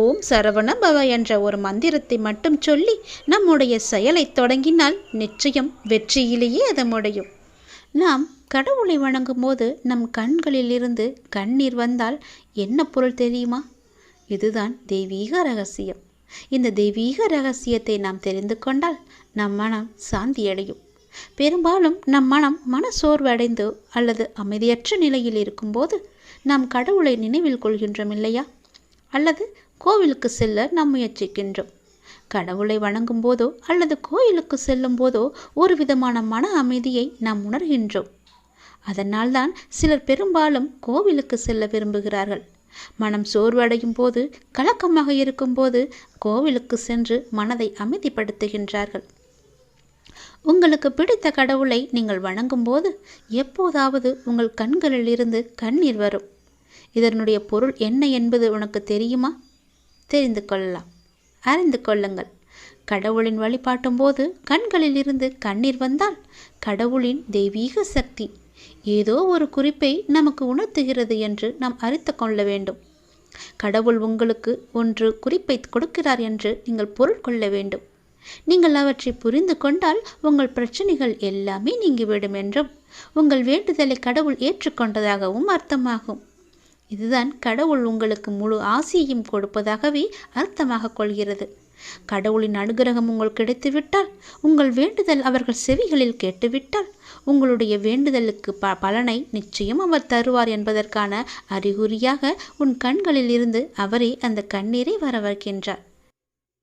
ஓம் சரவண பவ என்ற ஒரு மந்திரத்தை மட்டும் சொல்லி நம்முடைய செயலை தொடங்கினால் நிச்சயம் வெற்றியிலேயே அது முடியும். நாம் கடவுளை வணங்கும் போது நம் கண்களில் இருந்து கண்ணீர் வந்தால் என்ன பொருள் தெரியுமா? இதுதான் தெய்வீக ரகசியம். இந்த தெய்வீக ரகசியத்தை நாம் தெரிந்து கொண்டால் நம் மனம் சாந்தியடையும். பெரும்பாலும் நம் மன சோர்வு அடைந்து அல்லது அமைதியற்ற நிலையில் இருக்கும்போது நாம் கடவுளை நினைவில் கொள்கின்றோம் இல்லையா? அல்லது கோவிலுக்கு செல்ல நாம் முயற்சிக்கின்றோம். கடவுளை வணங்கும் போதோ அல்லது கோயிலுக்கு செல்லும் போதோ ஒரு விதமான மன அமைதியை நாம் உணர்கின்றோம். அதனால்தான் சிலர் பெரும்பாலும் கோவிலுக்கு செல்ல விரும்புகிறார்கள். மனம் சோர்வடையும் போது, கலக்கமாக இருக்கும்போது கோவிலுக்கு சென்று மனதை அமைதிப்படுத்துகின்றார்கள். உங்களுக்கு பிடித்த கடவுளை நீங்கள் வணங்கும் போது எப்போதாவது உங்கள் கண்களில் இருந்து கண்ணீர் வரும். இதனுடைய பொருள் என்ன என்பது உனக்கு தெரியுமா? தெரிந்து கொள்ளலாம், அறிந்து கொள்ளுங்கள். கடவுளின் வழிபாட்டும் போது கண்களில் இருந்து கண்ணீர் வந்தால் கடவுளின் தெய்வீக சக்தி ஏதோ ஒரு குறிப்பை நமக்கு உணர்த்துகிறது என்று நாம் அறிந்து கொள்ள வேண்டும். கடவுள் உங்களுக்கு ஒன்று குறிப்பை கொடுக்கிறார் என்று நீங்கள் பொருள் கொள்ள வேண்டும். நீங்கள் அவற்றை புரிந்து கொண்டால் உங்கள் பிரச்சனைகள் எல்லாமே நீங்கிவிடும் என்றும் உங்கள் வேண்டுதலை கடவுள் ஏற்றுக்கொண்டதாகவும் அர்த்தமாகும். இதுதான் கடவுள் உங்களுக்கு முழு ஆசியையும் கொடுப்பதாகவே அர்த்தமாக கொள்கிறது. கடவுளின் அனுகிரகம் உங்களுக்கு கிடைத்துவிட்டால், உங்கள் வேண்டுதல் அவர்கள் செவிகளில் கேட்டுவிட்டால், உங்களுடைய வேண்டுதலுக்கு பலனை நிச்சயம் அவர் தருவார் என்பதற்கான அறிகுறியாக உன் கண்களில் இருந்து அவரே அந்த கண்ணீரை வர வைக்கின்றார்.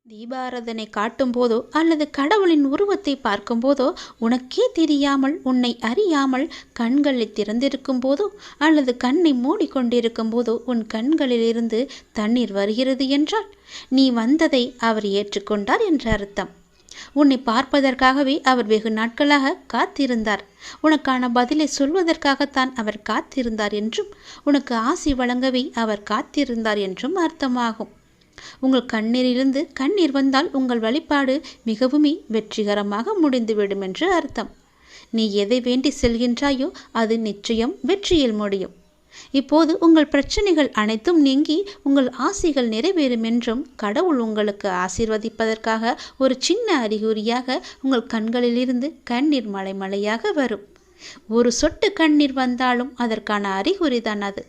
தீபாராதனை காட்டும் போதோ அல்லது கடவுளின் உருவத்தை பார்க்கும் போதோ உனக்கே தெரியாமல், உன்னை அறியாமல் கண்களை திறந்திருக்கும் போதோ அல்லது கண்ணை மூடிக்கொண்டிருக்கும் போதோ உன் கண்களில் இருந்து தண்ணீர் வருகிறது என்றால் நீ வந்ததை அவர் ஏற்றுக்கொண்டார் என்ற அர்த்தம். உன்னை பார்ப்பதற்காகவே அவர் வெகு நாட்களாக காத்திருந்தார். உனக்கான பதிலை சொல்வதற்காகத்தான் அவர் காத்திருந்தார் என்றும், உனக்கு ஆசி வழங்கவே அவர் காத்திருந்தார் என்றும் அர்த்தமாகும். உங்கள் கண்ணீரிலிருந்து கண்ணீர் வந்தால் உங்கள் வழிபாடு மிகவுமே வெற்றிகரமாக முடிந்துவிடும் என்று அர்த்தம். நீ எதை வேண்டி செல்கின்றாயோ அது நிச்சயம் வெற்றியில் முடியும். இப்போது உங்கள் பிரச்சனைகள் அனைத்தும் நீங்கி உங்கள் ஆசைகள் நிறைவேறும் என்றும் கடவுள் உங்களுக்கு ஆசீர்வதிப்பதற்காக ஒரு சின்ன அறிகுறியாக உங்கள் கண்களிலிருந்து கண்ணீர் மலை மலையாக வரும். ஒரு சொட்டு கண்ணீர் வந்தாலும் அதற்கான அறிகுறிதான் அது.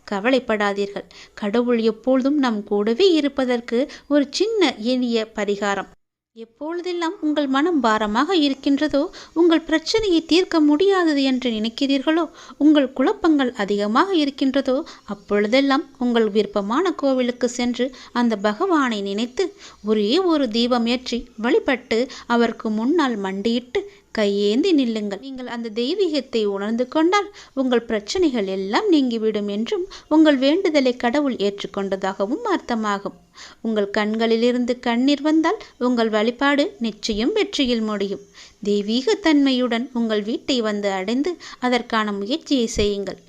கவலைப்படாதீர்கள். கடவுள் எப்பொழுதும் நம் கூடவே இருப்பதற்கு ஒரு சின்ன எளிய பரிகாரம். எப்பொழுதெல்லாம் உங்கள் மனம் பாரமாக இருக்கின்றதோ, உங்கள் பிரச்சனையை தீர்க்க முடியாதது என்று நினைக்கிறீர்களோ, உங்கள் குழப்பங்கள் அதிகமாக இருக்கின்றதோ, அப்பொழுதெல்லாம் உங்கள் விருப்பமான கோவிலுக்கு சென்று அந்த பகவானை நினைத்து ஒரே ஒரு தீபம் ஏற்றி வழிபட்டு அவருக்கு முன்னால் மண்டியிட்டு கையேந்தி நில்லுங்கள். நீங்கள் அந்த தெய்வீகத்தை உணர்ந்து கொண்டால் உங்கள் பிரச்சனைகள் எல்லாம் நீங்கிவிடும் என்றும் உங்கள் வேண்டுதலை கடவுள் ஏற்றுக்கொண்டதாகவும் அர்த்தமாகும். உங்கள் கண்களிலிருந்து கண்ணீர் வந்தால் உங்கள் வழிபாடு நிச்சயம் வெற்றியில் முடியும். தெய்வீக தன்மையுடன் உங்கள் வீட்டை வந்து அடைந்து அதற்கான முயற்சியை செய்யுங்கள்.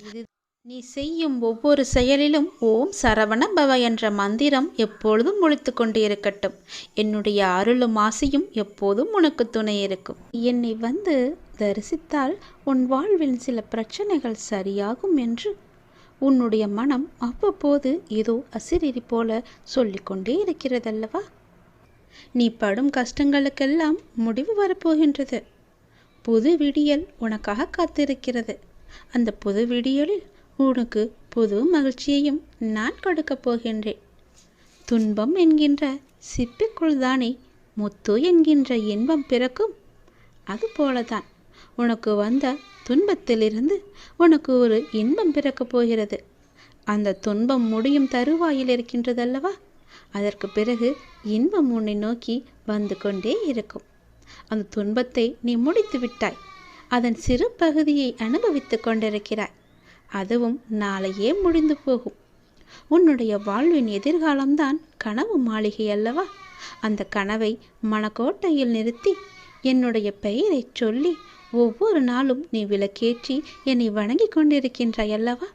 நீ செய்யும் ஒவ்வொரு செயலிலும் ஓம் சரவண பவ என்ற மந்திரம் எப்பொழுதும் ஒலித்து கொண்டே இருக்கட்டும். என்னுடைய அருளும் ஆசையும் எப்போதும் உனக்கு துணை இருக்கும். என்னை வந்து தரிசித்தால் உன் வாழ்வில் சில பிரச்சனைகள் சரியாகும் என்று உன்னுடைய மனம் அவ்வப்போது ஏதோ அசிரிரி போல சொல்லிக்கொண்டே இருக்கிறதல்லவா? நீ படும் கஷ்டங்களுக்கெல்லாம் முடிவு வரப்போகின்றது. புது விடியல் உனக்காக காத்திருக்கிறது. அந்த புது விடியலில் உனக்கு புது மகிழ்ச்சியையும் நான் கொடுக்கப் போகின்றேன். துன்பம் என்கின்ற சிப்பிக்குள்தானே முத்து என்கின்ற இன்பம் பிறக்கும். அதுபோலதான் உனக்கு வந்த துன்பத்திலிருந்து உனக்கு ஒரு இன்பம் பிறக்கப் போகிறது. அந்த துன்பம் முடியும் தருவாயில் இருக்கின்றதல்லவா? அதற்கு பிறகு இன்பம் உன்னை நோக்கி வந்து கொண்டே இருக்கும். அந்த துன்பத்தை நீ முடித்து விட்டாய். அதன் சிறு பகுதியை அனுபவித்து கொண்டிருக்கிறாய். அதுவும் நாளையே முடிந்து போகும். உன்னுடைய வாழ்வின் எதிர்காலம்தான் கனவு மாளிகை அல்லவா? அந்த கனவை மனக்கோட்டையில் நிறுத்தி என்னுடைய பெயரை சொல்லி ஒவ்வொரு நாளும் நீ விளக்கேற்றி என்னை வணங்கி கொண்டிருக்கின்றாய் அல்லவா?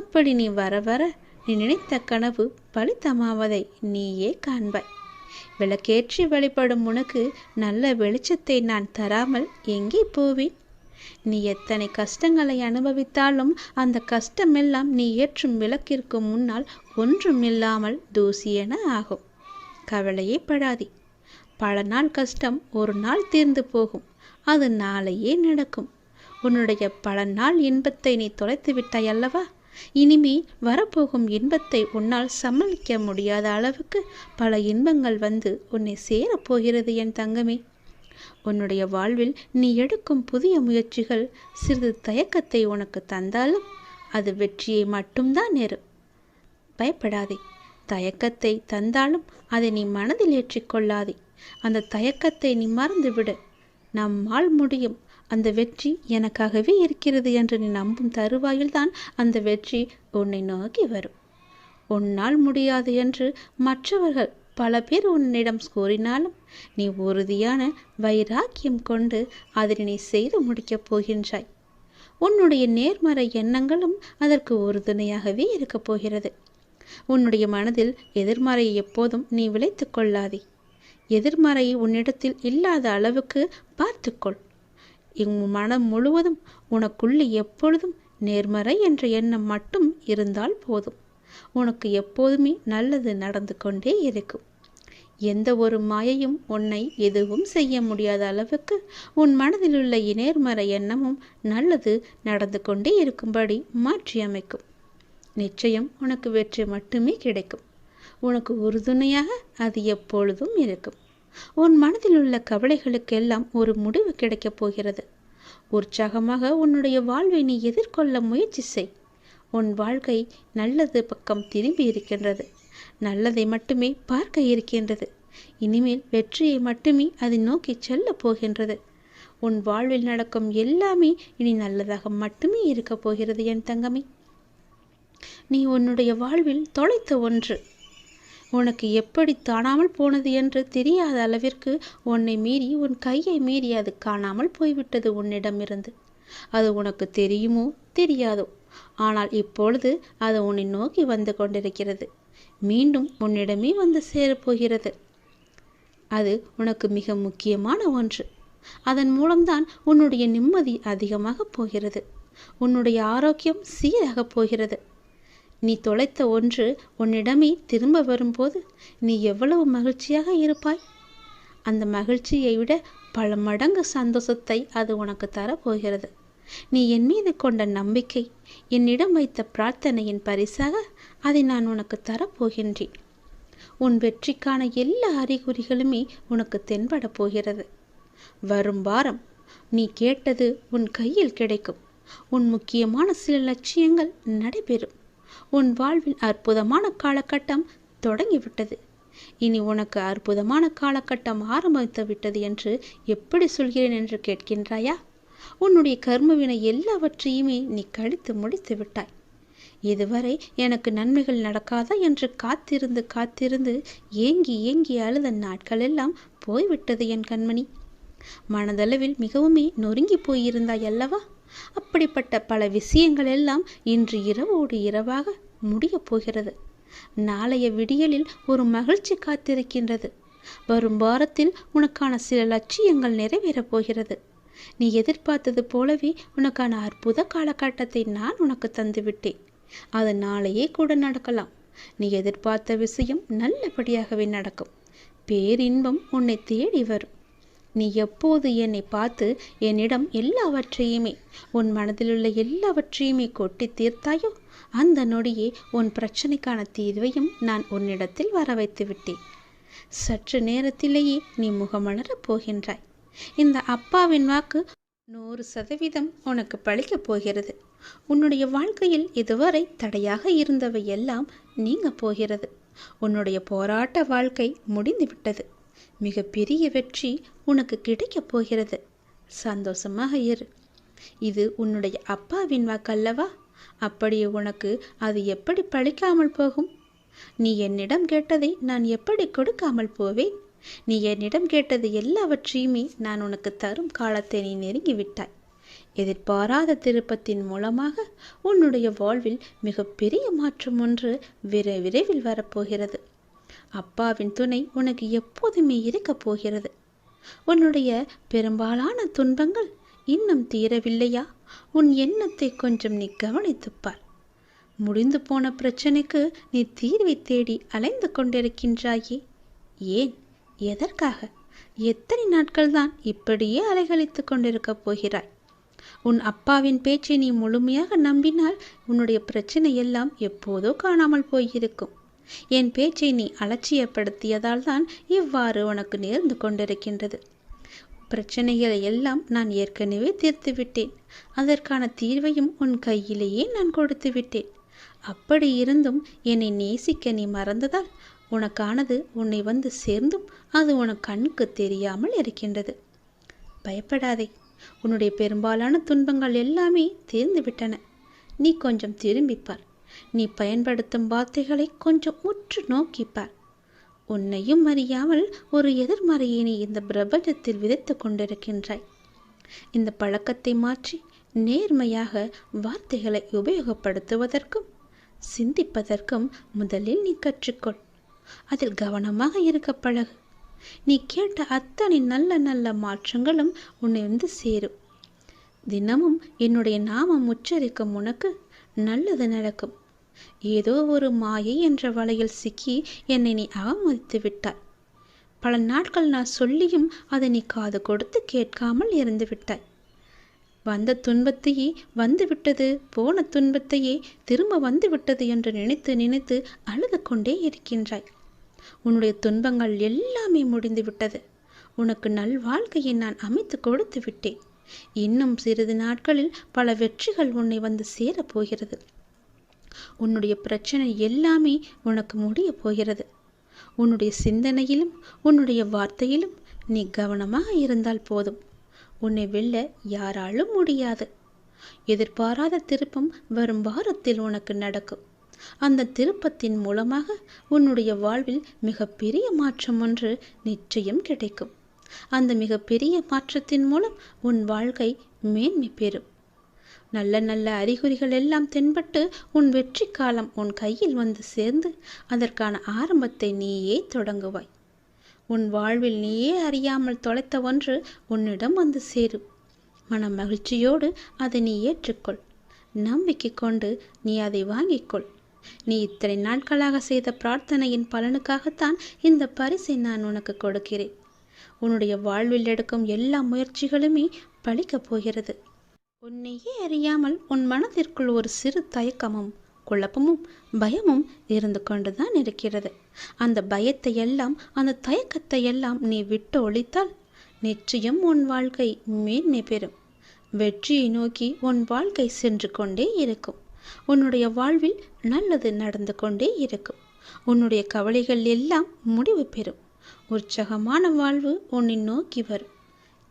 அப்படி நீ வர வர நீ நினைத்த கனவு பலித்தமாவதை நீயே காண்பாய். விளக்கேற்றி வழிபடும் உனக்கு நல்ல வெளிச்சத்தை நான் தராமல் எங்கே போவேன்? நீ எத்தனை கஷ்டங்களை அனுபவித்தாலும் அந்த கஷ்டமெல்லாம் நீ ஏற்றும் விளக்கிற்கு முன்னால் ஒன்றும் இல்லாமல் தூசியென ஆகும். கவலையே படாதே. பல நாள் கஷ்டம் ஒரு நாள் தீர்ந்து போகும். அது நாளையே நடக்கும். உன்னுடைய பல நாள் இன்பத்தை நீ தொலைத்து விட்டாய் அல்லவா? இனிமே வரப்போகும் இன்பத்தை உன்னால் சமாளிக்க முடியாத அளவுக்கு பல இன்பங்கள் வந்து உன்னை சேரப்போகிறது என் தங்கமே. உன்னுடைய வாழ்வில் நீ எடுக்கும் புதிய முயற்சிகள் சிறிது தயக்கத்தை உனக்கு தந்தாலும் அது வெற்றியை மட்டும்தான் நேரும். பயப்படாதே. தயக்கத்தை தந்தாலும் அதை நீ மனதில் ஏற்றிக்கொள்ளாதே. அந்த தயக்கத்தை நீ மறந்துவிடு. நம்மால் முடியும், அந்த வெற்றி எனக்காகவே இருக்கிறது என்று நீ நம்பும் தருவாயில்தான் அந்த வெற்றி உன்னை நோக்கி வரும். உன்னால் முடியாது என்று மற்றவர்கள் பல பேர் உன்னிடம் கூறினாலும் நீ உறுதியான வைராக்கியம் கொண்டு அதனை நீ செய்து முடிக்கப் போகின்றாய். உன்னுடைய நேர்மறை எண்ணங்களும் அதற்கு உறுதுணையாகவே இருக்கப் போகிறது. உன்னுடைய மனதில் எதிர்மறையை எப்போதும் நீ விளைத்து கொள்ளாதே. எதிர்மறையை உன்னிடத்தில் இல்லாத அளவுக்கு பார்த்துக்கொள். உன் மனம் முழுவதும் உனக்குள்ளே எப்பொழுதும் நேர்மறை என்ற எண்ணம் மட்டும் இருந்தால் போதும். உனக்கு எப்போதுமே நல்லது நடந்து கொண்டே இருக்கும். எந்த ஒரு மாயையும் உன்னை எதுவும் செய்ய முடியாத அளவுக்கு உன் மனதில் உள்ள நேர்மறை எண்ணமும் நல்லது நடந்து கொண்டே இருக்கும்படி மாற்றி அமைக்கும். நிச்சயம் உனக்கு வெற்றி மட்டுமே கிடைக்கும். உனக்கு உறுதுணையாக அது எப்பொழுதும் இருக்கும். உன் மனதில் உள்ள கவலைகளுக்கெல்லாம் ஒரு முடிவு கிடைக்கப் போகிறது. உற்சாகமாக உன்னுடைய வாழ்வை நீ எதிர்கொள்ள முயற்சி செய். உன் வாழ்க்கை நல்லது பக்கம் திரும்பி இருக்கின்றது. நல்லதை மட்டுமே பார்க்க இருக்கின்றது. இனிமேல் வெற்றியை மட்டுமே அதை நோக்கி செல்ல போகின்றது. உன் வாழ்வில் நடக்கும் எல்லாமே இனி நல்லதாக மட்டுமே இருக்க போகிறது என் தங்கமே. நீ உன்னுடைய வாழ்வில் தொலைத்த ஒன்று உனக்கு எப்படி காணாமல் போனது என்று தெரியாத அளவிற்கு உன்னை மீறி உன் கையை மீறி அது காணாமல் போய்விட்டது உன்னிடமிருந்து. அது உனக்கு தெரியுமோ தெரியாதோ, ஆனால் இப்பொழுது அது உன்னை நோக்கி வந்து கொண்டிருக்கிறது. மீண்டும் உன்னிடமே வந்து சேரப்போகிறது. அது உனக்கு மிக முக்கியமான ஒன்று. அதன் மூலம்தான் உன்னுடைய நிம்மதி அதிகமாக போகிறது. உன்னுடைய ஆரோக்கியம் சீராக போகிறது. நீ தொலைத்த ஒன்று உன்னிடமே திரும்ப வரும்போது நீ எவ்வளவு மகிழ்ச்சியாக இருப்பாய். அந்த மகிழ்ச்சியை விட பல மடங்கு சந்தோஷத்தை அது உனக்கு தரப்போகிறது. நீ என் மீது கொண்ட நம்பிக்கை, என்னிடம் வைத்த பிரார்த்தனையின் பரிசாக அதை நான் உனக்கு தரப்போகின்றேன். உன் வெற்றிக்கான எல்லா அறிகுறிகளுமே உனக்கு தென்பட போகிறது. வரும் வாரம் நீ கேட்டது உன் கையில் கிடைக்கும். உன் முக்கியமான சில லட்சியங்கள் நடைபெறும். உன் வாழ்வில் அற்புதமான காலகட்டம் தொடங்கிவிட்டது. இனி உனக்கு அற்புதமான காலகட்டம் ஆரம்பித்து விட்டது என்று எப்படி சொல்கிறேன் என்று கேட்கின்றாயா? உன்னுடைய கர்மவினை எல்லாவற்றையுமே நீ கழித்து முடித்து விட்டாய். இதுவரை எனக்கு நன்மைகள் நடக்காதா என்று காத்திருந்து காத்திருந்து ஏங்கி ஏங்கி அழுத நாட்கள் எல்லாம் போய்விட்டது என் கண்மணி. மனதளவில் மிகவுமே நொறுங்கி போயிருந்தாய் அல்லவா? அப்படிப்பட்ட பல விஷயங்கள் எல்லாம் இன்று இரவோடு இரவாக முடியப் போகிறது. நாளைய விடியலில் ஒரு மகிழ்ச்சி காத்திருக்கின்றது. வரும் வாரத்தில் உனக்கான சில லட்சியங்கள் நிறைவேறப் போகிறது. நீ எதிர்பார்த்தது போலவே உனக்கான அற்புத காலகட்டத்தை நான் உனக்கு தந்துவிட்டேன். அது நாளையே கூட நடக்கலாம். நீ எதிர்பார்த்த விஷயம் நல்லபடியாகவே நடக்கும். பேரின்பம் உன்னை தேடி வரும். நீ எப்போது என்னை பார்த்து என்னிடம் எல்லாவற்றையுமே, உன் மனதிலுள்ள எல்லாவற்றையுமே கொட்டி தீர்த்தாயோ அந்த நொடியே உன் பிரச்சனைக்கான தீர்வையும் நான் உன்னிடத்தில் வர வைத்து விட்டேன். சற்று நேரத்திலேயே நீ முகமலரப் போகின்றாய். இந்த அப்பாவின் வாக்கு 100% உனக்கு பழிக்கப் போகிறது. உன்னுடைய வாழ்க்கையில் இதுவரை தடையாக இருந்தவை எல்லாம் நீங்க போகிறது. உன்னுடைய போராட்ட வாழ்க்கை முடிந்துவிட்டது. மிக பெரிய வெற்றி உனக்கு கிடைக்கப் போகிறது. சந்தோஷமாக இரு. இது உன்னுடைய அப்பாவின் வாக்கல்லவா? அப்படியே உனக்கு அது எப்படி பழிக்காமல் போகும்? நீ என்னிடம் கேட்டதை நான் எப்படி கொடுக்காமல் போவேன்? நீ என்னிடம் கேட்டது எல்லாவற்றையுமே நான் உனக்கு தரும் காலத்தை நீ நெருங்கிவிட்டாய். எதிர்பாராத திருப்பத்தின் மூலமாக உன்னுடைய வாழ்வில் மிகப்பெரிய மாற்றம் ஒன்று விரைவில் வரப்போகிறது. அப்பாவின் துணை உனக்கு எப்போதுமே இருக்கப் போகிறது. உன்னுடைய பெரும்பாலான துன்பங்கள் இன்னும் தீரவில்லையா? உன் எண்ணத்தை கொஞ்சம் நீ கவனித்துப்பார். முடிந்து போன பிரச்சனைக்கு நீ தீர்வை தேடி அலைந்து கொண்டிருக்கின்றாயே. ஏன்? எதற்காக? எத்தனை நாட்கள் தான் இப்படியே அலைகழித்து கொண்டிருக்கப் போகிறாய்? உன் அப்பாவின் பேச்சை நீ முழுமையாக நம்பினால் உன்னுடைய பிரச்சனை எல்லாம் எப்போதோ காணாமல் போயிருக்கும். என் பேச்சை நீ அலட்சியப்படுத்தியதால் தான் இவ்வாறு உனக்கு நேர்ந்து கொண்டிருக்கின்றது. பிரச்சனைகளை எல்லாம் நான் ஏற்கனவே தீர்த்து விட்டேன். அதற்கான தீர்வையும் உன் கையிலேயே நான் கொடுத்து விட்டேன். அப்படி இருந்தும் என்னை நேசிக்க நீ மறந்ததால் உனக்கானது உன்னை வந்து சேர்ந்தும் அது உனக்கு கண்ணுக்கு தெரியாமல் இருக்கின்றது. பயப்படாதே. உன்னுடைய பெரும்பாலான துன்பங்கள் எல்லாமே தீர்ந்து விட்டன. நீ கொஞ்சம் திரும்பிப்பார். நீ பயன்படுத்தும் வார்த்தைகளை கொஞ்சம் உற்று நோக்கிப்பார். உன்னையும் அறியாமல் ஒரு எதிர்மறையை நீ இந்த பிரபஞ்சத்தில் விதைத்து கொண்டிருக்கின்றாய். இந்த பழக்கத்தை மாற்றி நேர்மையாக வார்த்தைகளை உபயோகப்படுத்துவதற்கும் சிந்திப்பதற்கும் முதலில் நீ கற்றுக்கொள். அதில் கவனமாக இருக்க பழகு. நீ கேட்ட அத்தனை நல்ல நல்ல மாற்றங்களும் உன்னை வந்து சேரும். தினமும் என்னுடைய நாமம் உச்சரிக்கும் உனக்கு நல்லது நடக்கும். ஏதோ ஒரு மாயை என்ற வலையில் சிக்கி என்னை நீ அவமதித்து விட்டாய். பல நாட்கள் நான் சொல்லியும் அதை நீ காது கொடுத்து கேட்காமல் இருந்து விட்டாய். வந்த துன்பத்தையே வந்துவிட்டது, போன துன்பத்தையே திரும்ப வந்துவிட்டது என்று நினைத்து நினைத்து அழுது கொண்டே இருக்கின்றாய். உன்னுடைய துன்பங்கள் எல்லாமே முடிந்து விட்டது. உனக்கு நல் வாழ்க்கையை நான் அமைத்து கொடுத்து விட்டேன். இன்னும் சிறிது நாட்களில் பல வெற்றிகள் உன்னை வந்து சேரப்போகிறது. உன்னுடைய பிரச்சனை எல்லாமே உனக்கு முடிய போகிறது. உன்னுடைய சிந்தனையிலும் உன்னுடைய வார்த்தையிலும் நீ கவனமாக இருந்தால் போதும். உன்னை வெல்ல யாராலும் முடியாது. எதிர்பாராத திருப்பம் வரும் வாரத்தில் உனக்கு நடக்கும். அந்த திருப்பத்தின் மூலமாக உன்னுடைய வாழ்வில் மிகப்பெரிய மாற்றம் ஒன்று நிச்சயம் கிடைக்கும். அந்த மிகப்பெரிய மாற்றத்தின் மூலம் உன் வாழ்க்கை மேன்மை பெறும். நல்ல நல்ல அறிகுறிகள் எல்லாம் தென்பட்டு உன் வெற்றி காலம் உன் கையில் வந்து சேர்ந்து அதற்கான ஆரம்பத்தை நீயே தொடங்குவாய். உன் வாழ்வில் நீயே அறியாமல் தொலைத்த ஒன்று உன்னிடம் வந்து சேரும். மன மகிழ்ச்சியோடு அதை நீ ஏற்றுக்கொள். நம்பிக்கை கொண்டு நீ அதை வாங்கிக்கொள். நீ இத்தனை நாட்களாக செய்த பிரார்த்தனையின் பலனுக்காகத்தான் இந்த பரிசை நான் உனக்கு கொடுக்கிறேன். உன்னுடைய வாழ்வில் எடுக்கும் எல்லா முயற்சிகளுமே பலிக்கப் போகிறது. உன்னையே அறியாமல் உன் மனதிற்குள் ஒரு சிறு தயக்கமும் குழப்பமும் பயமும் இருந்து கொண்டுதான் இருக்கிறது. அந்த பயத்தை எல்லாம் அந்த தயக்கத்தை எல்லாம் நீ விட்டு ஒழித்தால் நிச்சயம் உன் வாழ்க்கை மேன்மை பெறும். வெற்றியை நோக்கி உன் வாழ்க்கை சென்று கொண்டே இருக்கும். உன்னுடைய வாழ்வில் நல்லது நடந்து கொண்டே இருக்கும். உன்னுடைய கவலைகள் எல்லாம் முடிவு பெறும். உற்சாகமான வாழ்வு உன்னை நோக்கி வரும்.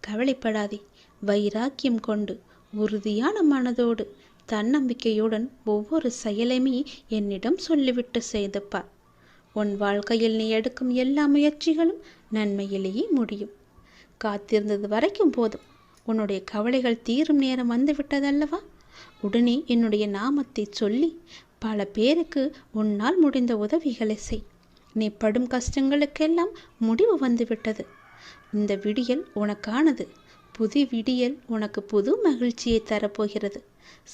கவலைப்படாதே. வைராக்கியம் கொண்டு உறுதியான மனதோடு தன்னம்பிக்கையுடன் ஒவ்வொரு செயலையுமே என்னிடம் சொல்லிவிட்டு செய்து பார். உன் வாழ்க்கையில் நீ எடுக்கும் எல்லா முயற்சிகளும் நன்மையிலேயே முடியும். காத்திருந்தது வரைக்கும் போதும். உன்னுடைய கவலைகள் தீரும் நேரம் வந்துவிட்டதல்லவா? உடனே என்னுடைய நாமத்தை சொல்லி பல பேருக்கு உன்னால் முடிந்த உதவிகளை செய். நீ படும் கஷ்டங்களுக்கெல்லாம் முடிவு வந்துவிட்டது. இந்த விடியல் உனக்கானது. புது விடியல் உனக்கு புது மகிழ்ச்சியை தரப்போகிறது.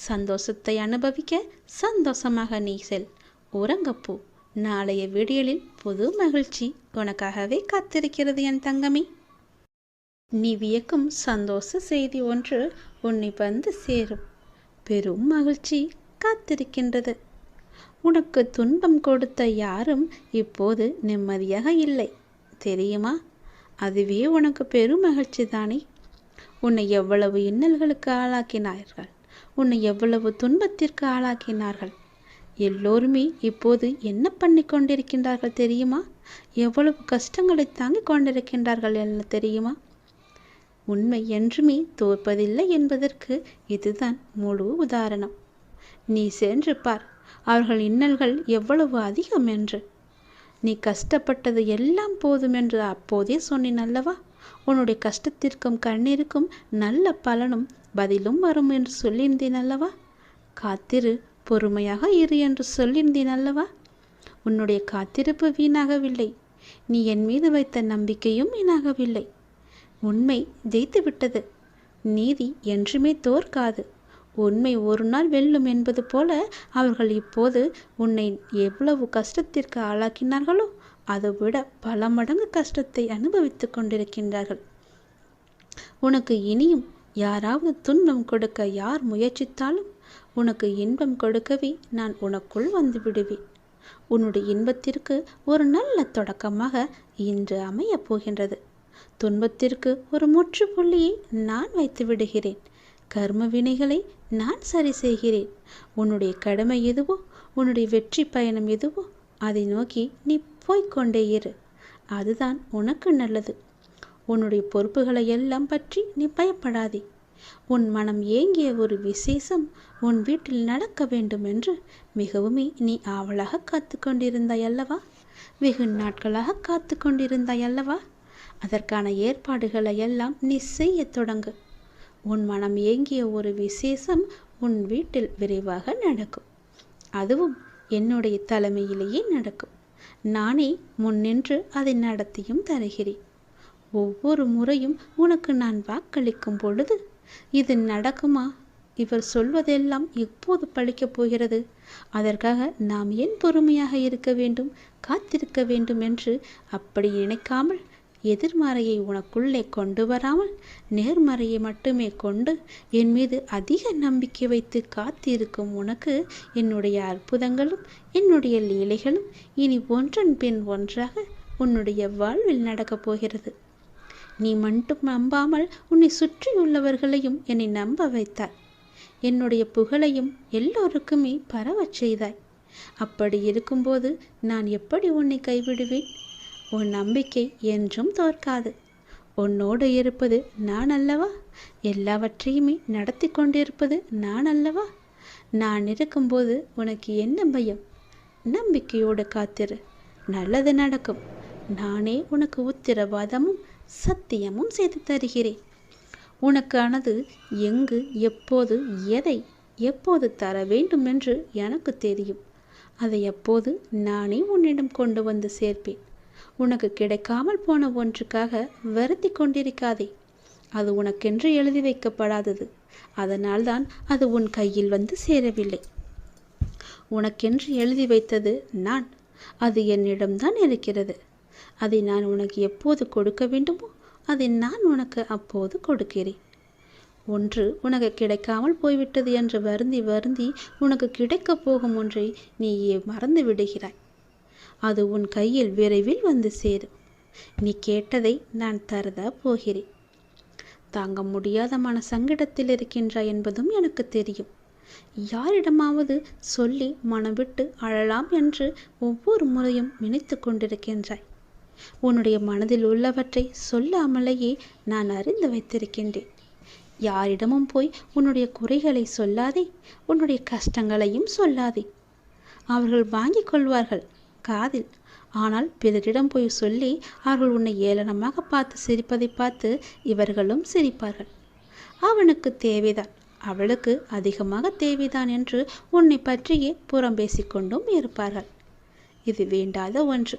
சந்தோஷத்தை அனுபவிக்க சந்தோஷமாக நீ செல். உறங்கப்போ. நாளைய விடியலில் புது மகிழ்ச்சி உனக்காகவே காத்திருக்கிறது என் தங்கமே. நீ வியக்கும் சந்தோஷ செய்தி ஒன்று உன்னை வந்து சேரும். பெரும் மகிழ்ச்சி காத்திருக்கின்றது. உனக்கு துன்பம் கொடுத்த யாரும் இப்போது நிம்மதியாக இல்லை தெரியுமா? அதுவே உனக்கு பெரும் மகிழ்ச்சி தானே. உன்னை எவ்வளவு இன்னல்களுக்கு ஆளாக்கினார்கள், உன்னை எவ்வளவு துன்பத்திற்கு ஆளாக்கினார்கள். எல்லோருமே இப்போது என்ன பண்ணி கொண்டிருக்கின்றார்கள் தெரியுமா? எவ்வளவு கஷ்டங்களை தாங்கிக் கொண்டிருக்கின்றார்கள் என்ன தெரியுமா? உண்மை என்றுமே தோற்பதில்லை என்பதற்கு இதுதான் முழு உதாரணம். நீ சென்று பார் அவர்கள் இன்னல்கள் எவ்வளவு அதிகம் என்று. நீ கஷ்டப்பட்டது எல்லாம் போதும் என்று அப்போதே சொன்னேன் அல்லவா? உன்னுடைய கஷ்டத்திற்கும் கண்ணீருக்கும் நல்ல பலனும் பதிலும் வரும் என்று சொல்லியிருந்தேன் அல்லவா? காத்திரு, பொறுமையாக இரு என்று சொல்லியிருந்தேன் அல்லவா? உன்னுடைய காத்திருப்பு வீணாகவில்லை. நீ என் மீது வைத்த நம்பிக்கையும் வீணாகவில்லை. உண்மை ஜெயித்து விட்டது. நீதி என்றுமே தோற்காது. உண்மை ஒரு நாள் வெல்லும் என்பது போல அவர்கள் இப்போது உன்னை எவ்வளவு கஷ்டத்திற்கு ஆளாக்கினார்களோ அதைவிட பல மடங்கு கஷ்டத்தை அனுபவித்துக் கொண்டிருக்கின்றார்கள். உனக்கு இனியும் யாராவது துன்பம் கொடுக்க யார் முயற்சித்தாலும் உனக்கு இன்பம் கொடுக்கவே நான் உனக்குள் வந்து விடுவேன். உன்னுடைய இன்பத்திற்கு ஒரு நல்ல தொடக்கமாக இன்று அமையப் போகின்றது. துன்பத்திற்கு ஒரு முற்றுப்புள்ளியை நான் வைத்து விடுகிறேன். கர்ம வினைகளை நான் சரி செய்கிறேன். உன்னுடைய கடமை எதுவோ, உன்னுடைய வெற்றி பயணம் எதுவோ அதை நோக்கி நீ போய்கொண்டே இரு. அதுதான் உனக்கு நல்லது. உன்னுடைய பொறுப்புகளை எல்லாம் பற்றி நீ பயப்படாதே. உன் மனம் ஏங்கிய ஒரு விசேஷம் உன் வீட்டில் நடக்க வேண்டும் என்று மிகவுமே நீ ஆவலாக காத்து கொண்டிருந்தாய் அல்லவா? வெகு நாட்களாக காத்து கொண்டிருந்தாய் அல்லவா? அதற்கான ஏற்பாடுகளை எல்லாம் நீ செய்ய தொடங்கு. உன் மனம் ஏங்கிய ஒரு விசேஷம் உன் வீட்டில் விரைவாக நடக்கும். அதுவும் என்னுடைய தலைமையிலேயே நடக்கும். நானே முன்னின்று அதை நடத்தியும் தருகிறேன். ஒவ்வொரு முறையும் உனக்கு நான் வாக்களிக்கும் பொழுது இது நடக்குமா, இவர் சொல்வதெல்லாம் எப்போது பழிக்கப் போகிறது, அதற்காக நாம் ஏன் பொறுமையாக இருக்க வேண்டும், காத்திருக்க வேண்டும் என்று அப்படி நினைக்காமல் எதிர்மறையை உனக்குள்ளே கொண்டு வராமல் நேர்மறையை மட்டுமே கொண்டு என் மீது அதிக நம்பிக்கை வைத்து காத்திருக்கும் உனக்கு என்னுடைய அற்புதங்களும் என்னுடைய லீலைகளும் இனி ஒன்றன் பின் ஒன்றாக உன்னுடைய வாழ்வில் நடக்கப் போகிறது. நீ மட்டும் நம்பாமல் உன்னை சுற்றியுள்ளவர்களையும் என்னை நம்ப வைத்தாய். என்னுடைய புகழையும் எல்லோருக்குமே பரவச் செய்தாய். அப்படி இருக்கும்போது நான் எப்படி உன்னை கைவிடுவேன்? உன் நம்பிக்கை என்றும் தோற்காது. உன்னோடு இருப்பது நான் அல்லவா? எல்லாவற்றையுமே நடத்தி கொண்டிருப்பது நான் அல்லவா? நான் இருக்கும்போது உனக்கு என்ன பயம்? நம்பிக்கையோடு காத்திரு, நல்லது நடக்கும். நானே உனக்கு உத்திரவாதமும் சத்தியமும் செய்து தருகிறேன். உனக்கானது எங்கு, எப்போது, எதை எப்போது தர வேண்டும் என்று எனக்கு தெரியும். அதை எப்போது நானே உன்னிடம் கொண்டு வந்து சேர்ப்பேன். உனக்கு கிடைக்காமல் போன ஒன்றுக்காக வருத்தி கொண்டிருக்காதே. அது உனக்கென்று எழுதி வைக்கப்படாதது. அதனால்தான் அது உன் கையில் வந்து சேரவில்லை. உனக்கென்று எழுதி வைத்தது நான். அது என்னிடம்தான் இருக்கிறது. அதை நான் உனக்கு எப்போது கொடுக்க வேண்டுமோ அதை நான் உனக்கு அப்போது கொடுக்கிறேன். ஒன்று உனக்கு கிடைக்காமல் போய்விட்டது என்று வருந்தி வருந்தி உனக்கு கிடைக்கப் போகும் ஒன்றை நீயே மறந்து விடுகிறாய். அது உன் கையில் விரைவில் வந்து சேரும். நீ கேட்டதை நான் தரதா போகிறேன். தாங்க முடியாத மன சங்கடத்தில் இருக்கின்றாய் என்பதும் எனக்கு தெரியும். யாரிடமாவது சொல்லி மனம் விட்டு அழலாம் என்று ஒவ்வொரு முறையும் நினைத்து கொண்டிருக்கின்றாய். உன்னுடைய மனதில் உள்ளவற்றை சொல்லாமலேயே நான் அறிந்து வைத்திருக்கின்றேன். யாரிடமும் போய் உன்னுடைய குறைகளை சொல்லாதே, உன்னுடைய கஷ்டங்களையும் சொல்லாதே. அவர்கள் வாங்கிக் கொள்வார்கள் காதில். ஆனால் பிறரிடம் போய் சொல்லி அவர்கள் உன்னை ஏளனமாக பார்த்து சிரிப்பதை பார்த்து இவர்களும் சிரிப்பார்கள். அவனுக்கு தேவைதான், அவளுக்கு அதிகமாக தேவைதான் என்று உன்னை பற்றியே புறம் பேசிக்கொண்டும் இருப்பார்கள். இது வேண்டாத ஒன்று.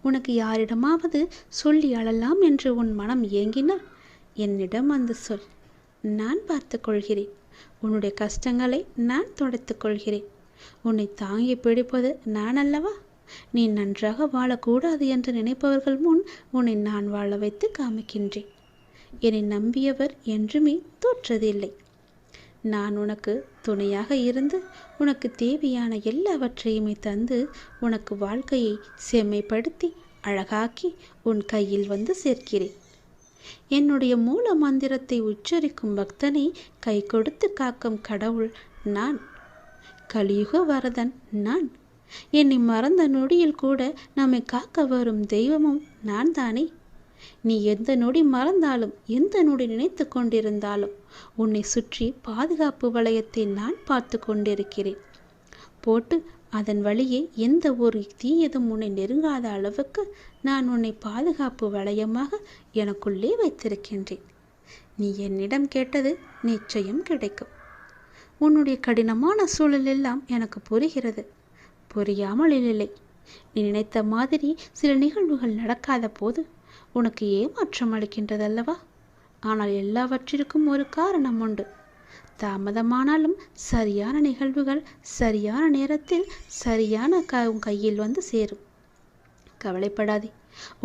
உனக்கு யாரிடமாவது சொல்லி அழலாம் என்று உன் மனம் ஏங்கினால் என்னிடம் வந்து சொல். நான் பார்த்து கொள்கிறேன். உன்னுடைய கஷ்டங்களை நான் துடைத்துக் கொள்கிறேன். உன்னை தாங்கி பிடிப்பது நான் அல்லவா? நீ நன்றாக வாழக்கூடாது என்று நினைப்பவர்கள் முன் உன்னை நான் வாழ வைத்து காமிக்கின்றேன். என்னை நம்பியவர் என்றுமே தோற்றதில்லை. நான் உனக்கு துணையாக இருந்து உனக்கு தேவையான எல்லாவற்றையுமே தந்து உனக்கு வாழ்க்கையை செம்மைப்படுத்தி அழகாக்கி உன் கையில் வந்து சேர்க்கிறேன். என்னுடைய மூல மந்திரத்தை உச்சரிக்கும் பக்தனை கை கொடுத்து காக்கும் கடவுள் நான். கலியுக வரதன் நான். என்னை மறந்த நொடியில் கூட நம்மை காக்க வரும் தெய்வமும் நான் தானே. நீ எந்த நொடி மறந்தாலும், எந்த நொடி நினைத்து கொண்டிருந்தாலும் உன்னை சுற்றி பாதுகாப்பு வளையத்தை நான் பார்த்து கொண்டிருக்கிறேன். போட்டு அதன் வழியே எந்த ஒரு தீயதும் உன்னை நெருங்காத அளவுக்கு நான் உன்னை பாதுகாப்பு வளையமாக எனக்குள்ளே வைத்திருக்கின்றேன். நீ என்னிடம் கேட்டது நிச்சயம் கிடைக்கும். உன்னுடைய கடினமான சூழல் எல்லாம் எனக்கு புரிகிறது. புரியாமல் இல்லை. நீ நினைத்த மாதிரி சில நிகழ்வுகள் நடக்காத போது உனக்கு ஏமாற்றம் அளிக்கின்றதல்லவா? ஆனால் எல்லாவற்றிற்கும் ஒரு காரணம் உண்டு. தாமதமானாலும் சரியான நிகழ்வுகள் சரியான நேரத்தில் சரியான கையில் வந்து சேரும். கவலைப்படாதே.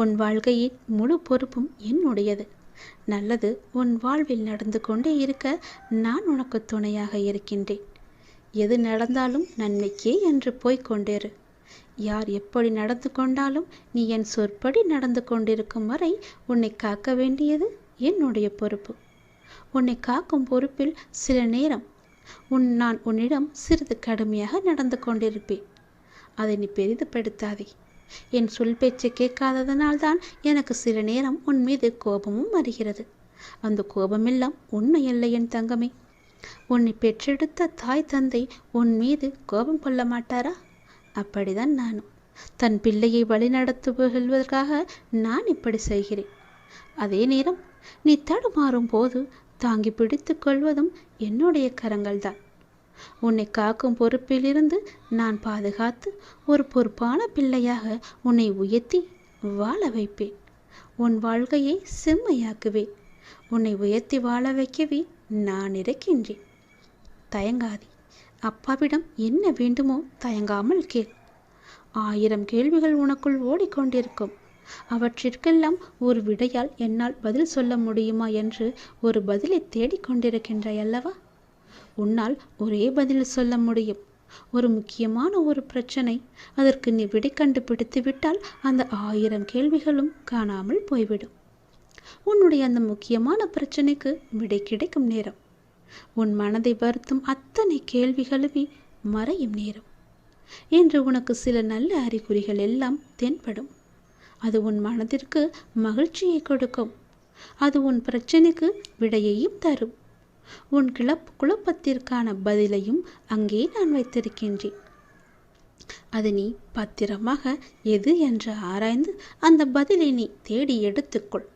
உன் வாழ்க்கையின் முழு பொறுப்பும் என்னுடையது. நல்லது உன் வாழ்வில் நடந்து கொண்டே இருக்க நான் உனக்கு துணையாக இருக்கின்றேன். எது நடந்தாலும் நன்மைக்கே என்று போய்கொண்டேரு. யார் எப்படி நடந்து கொண்டாலும் நீ என் சொற்படி நடந்து கொண்டிருக்கும் வரை உன்னை காக்க வேண்டியது என்னுடைய பொறுப்பு. உன்னை காக்கும் பொறுப்பில் சில நேரம் நான் உன்னிடம் சிறிது கடுமையாக நடந்து கொண்டிருப்பேன். அதை நீ பெரிதுபடுத்தாதே. என் சொல் பேச்சை கேட்காததனால்தான் எனக்கு சில நேரம் உன் மீது கோபமும் வருகிறது. அந்த கோபமெல்லாம் உண்மையல்ல என் தங்கமே. உன்னை பெற்றெடுத்த தாய் தந்தை உன் மீது கோபம் கொள்ள மாட்டாரா? அப்படிதான் நானும். தன் பிள்ளையை வழிநடத்துவதற்காக நான் இப்படி செய்கிறேன். அதே நேரம் நீ தடுமாறும் போது தாங்கி பிடித்து கொள்வதும் என்னுடைய கரங்கள்தான். உன்னை காக்கும் பொறுப்பிலிருந்து நான் பாதுகாத்து ஒரு பொறுப்பான பிள்ளையாக உன்னை உயர்த்தி வாழ வைப்பேன். உன் வாழ்க்கையை செம்மையாக்குவேன். உன்னை உயர்த்தி வாழ வைக்கவே நான் இருக்கின்றேன். தயங்காதே. அப்பாவிடம் என்ன வேண்டுமோ தயங்காமல் கேள். 1000 கேள்விகள் உனக்குள் ஓடிக்கொண்டிருக்கும். அவற்றிற்கெல்லாம் ஒரு விடையால் என்னால் பதில் சொல்ல முடியுமா என்று ஒரு பதிலை தேடிக்கொண்டிருக்கின்றாய் அல்லவா? உன்னால் ஒரே பதில் சொல்ல முடியும். ஒரு முக்கியமான ஒரு பிரச்சனை, அதற்கு நீ விடை கண்டுபிடித்து விட்டால் அந்த 1000 கேள்விகளும் காணாமல் போய்விடும். உன்னுடைய அந்த முக்கியமான பிரச்சனைக்கு விடை கிடைக்கும் நேரம், உன் மனதை வருத்தும் அத்தனை கேள்விகளுமே மறையும் நேரம் என்று உனக்கு சில நல்ல அறிகுறிகள் எல்லாம் தென்படும். அது உன் மனதிற்கு மகிழ்ச்சியை கொடுக்கும். அது உன் பிரச்சனைக்கு விடையையும் தரும். உன் குழப்பத்திற்கான பதிலையும் அங்கே நான் வைத்திருக்கின்றேன். அது நீ பத்திரமாக எது என்று ஆராய்ந்து அந்த பதிலை நீ தேடி எடுத்துக்கொள்.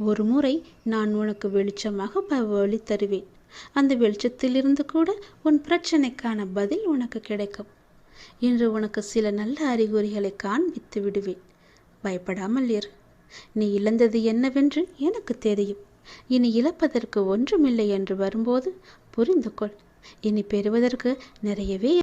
ஒரு முறை நான் உனக்கு வெளிச்சமாக வழி தருவேன். அந்த வெளிச்சத்திலிருந்து கூட உன் பிரச்சனைக்கான பதில் உனக்கு கிடைக்கும். இன்று உனக்கு சில நல்ல அறிகுறிகளை காண்பித்து விடுவேன். பயப்படாமல் இரு. நீ இழந்தது என்னவென்று எனக்கு தெரியும். இனி இழப்பதற்கு ஒன்றுமில்லை என்று வரும்போது புரிந்து கொள். இனி பெறுவதற்கு நிறையவே